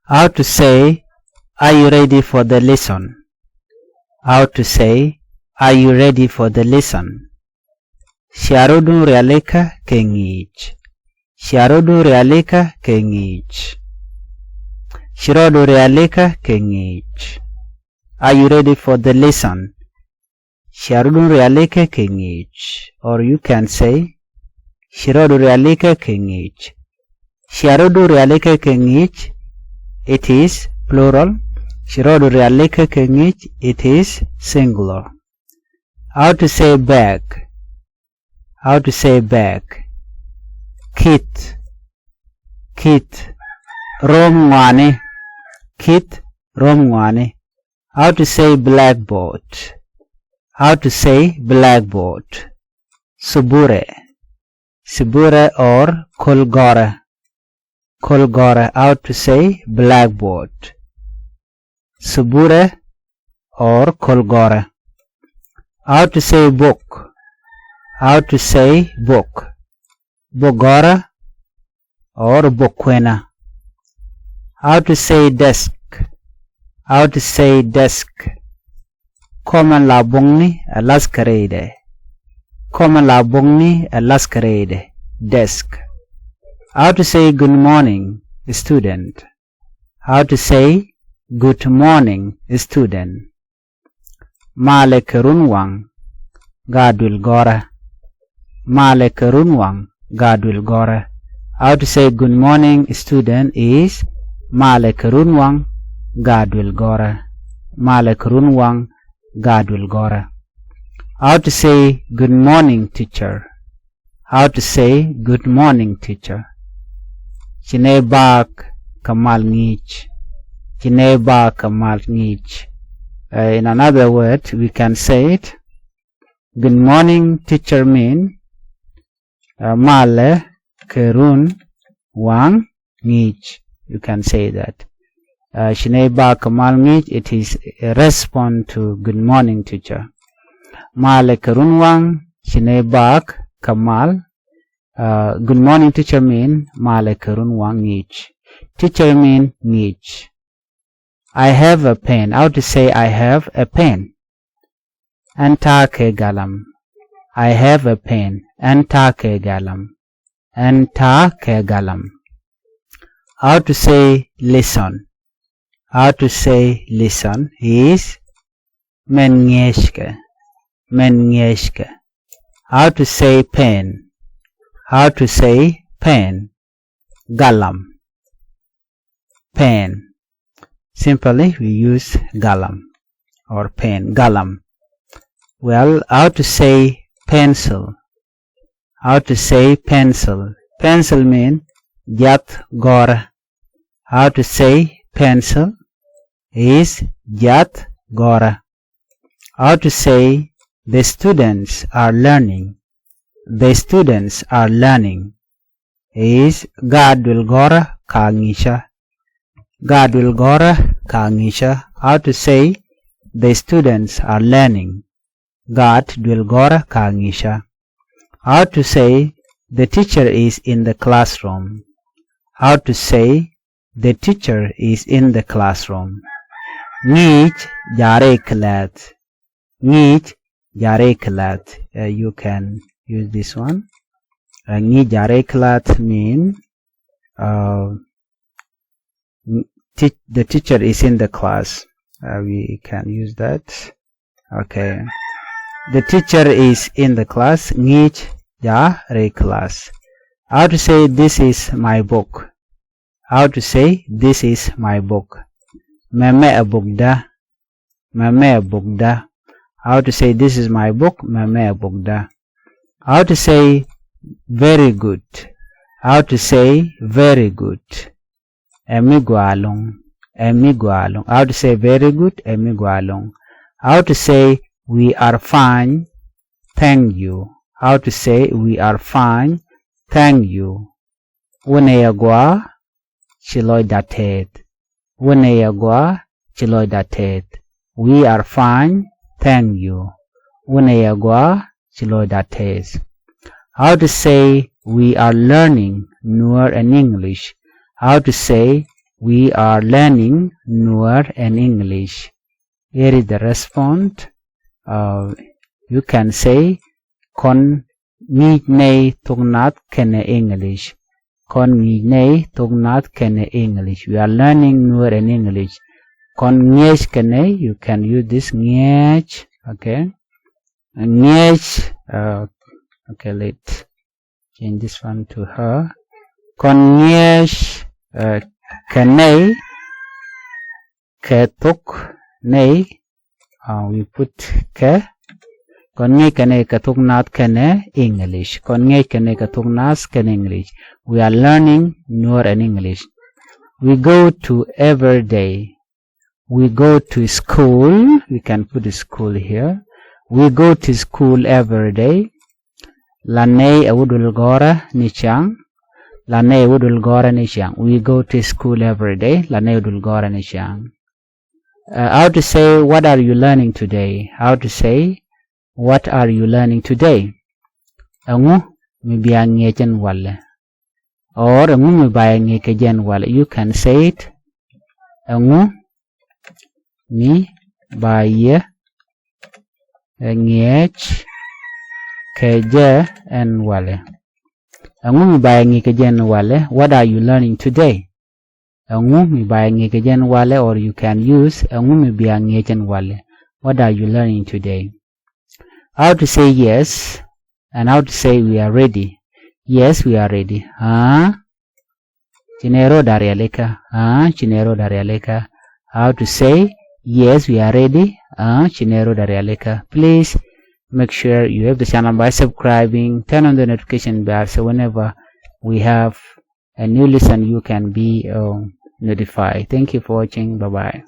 How to say, are you ready for the lesson? How to say, are you ready for the lesson? Sharodun realeka kengich. Sharodun realeka kengich. Shirodu realeka kengich. Are you ready for the lesson? Sharodun realeka kengich. Or you can say, Shirodu realeka kengich. Sharodu realeka kengich. It is plural. Shirodu realeka kengich. It is singular. How to say bag? How to say bag? Kit. Kit. Romwane. Kit. Romwane. How to say blackboard? How to say blackboard? Subure. Subure or kolgora. Kolgora. How to say blackboard? Subure or kolgora. How to say book? How to say book? Bogora or bokwena. How to say desk? How to say desk? Common la bongni alaskarede. Common la bongni alaskarede. Desk. How to say good morning, student? How to say good morning, student? Male kerunwang gadul gora. Male kerunwang gadul gora. How to say good morning, student is Male kerunwang gadul gora. Male kerunwang gadul gora. How to say good morning, teacher? How to say good morning, teacher? Chinebak kamal ngich. Chinebak kamal ngich. In another word, we can say it. Good morning, teacher mean male kerun wang ngich. You can say that. Shineba kamal ngich. It is a response to good morning, teacher. Male kerun wang shinebak kamal. Good morning, teacher mean male kerun wang ngich. Teacher mean ngich. I have a pen. How to say I have a pen? Antake galam. I have a pen. Antake galam. Antake galam. How to say listen? How to say listen is menngeshke. Menngeshke. How to say pen? How to say pen? Galam. Pen. Simply we use galam or pen. Galam. Well, how to say pencil? How to say pencil? Pencil mean jat gora. How to say pencil is jat gora. How to say the students are learning? The students are learning is gadul gora kangisha. Gadul gora kangisha. How to say the students are learning? God will gora kangisha. How to say the teacher is in the classroom? How to say the teacher is in the classroom? Ngich jare klat. Ngich jare klat. You can use this one. Ngich jare klat mean the teacher is in the class. We can use that. Okay. The teacher is in the class. Ngich jare class. How to say this is my book? How to say this is my book? Meme abugda. Meme abugda. How to say this is my book? Meme abugda. How to say very good? How to say very good? Emigualong. Emigualong. How to say very good? Emigualong. How to say we are fine? Thank you. How to say we are fine? Thank you. Wuneyagwa chiloy dated. Wuneyagwa chiloy dated. We are fine. Thank you. Wuneyagwa chiloy dated. How to say we are learning Nuer and English? How to say We are learning Nuer and English. Here is the response. You can say Con ngij nei Thok Nath kenne English. Con ngij nei Thok Nath kenne English. We are learning Nuer and English. Con ngej kenne, you can use this ngej. Okay. Ngej. Okay, let's change this one to her. Con ngej kenne ke Thok nei. We put ke. Con ngej kenne ke Thok Nath kenne English. Con ngej kenne ke Thok Nath kenne English. We are learning Nuer and English. We go to every day. We go to school. We can put school here. We go to school every day. Lanei awudul gora nichang. Lanei awudul gora nichang. We go to school every day. Lanei awudul gora nichang. How to say what are you learning today? How to say what are you learning today? Angu mi biang ngejen wale. Or angu mi bayang ngejen wale. You can say it. Angu mi baye ngej keje and wale. Angu mi baye ngejen wale. What are you learning today? Angu mi baye ngejen wale, or you can use angu mi biang ngejen wale. What are you learning today? How to say yes and how to say we are ready. Yes, we are ready. Chinero dari aleka. Chinero dari aleka. How to say yes, we are ready. Chinero dari aleka. Please make sure you have the channel by subscribing. Turn on the notification bell so whenever we have a new lesson you can be notified. Thank you for watching. Bye bye.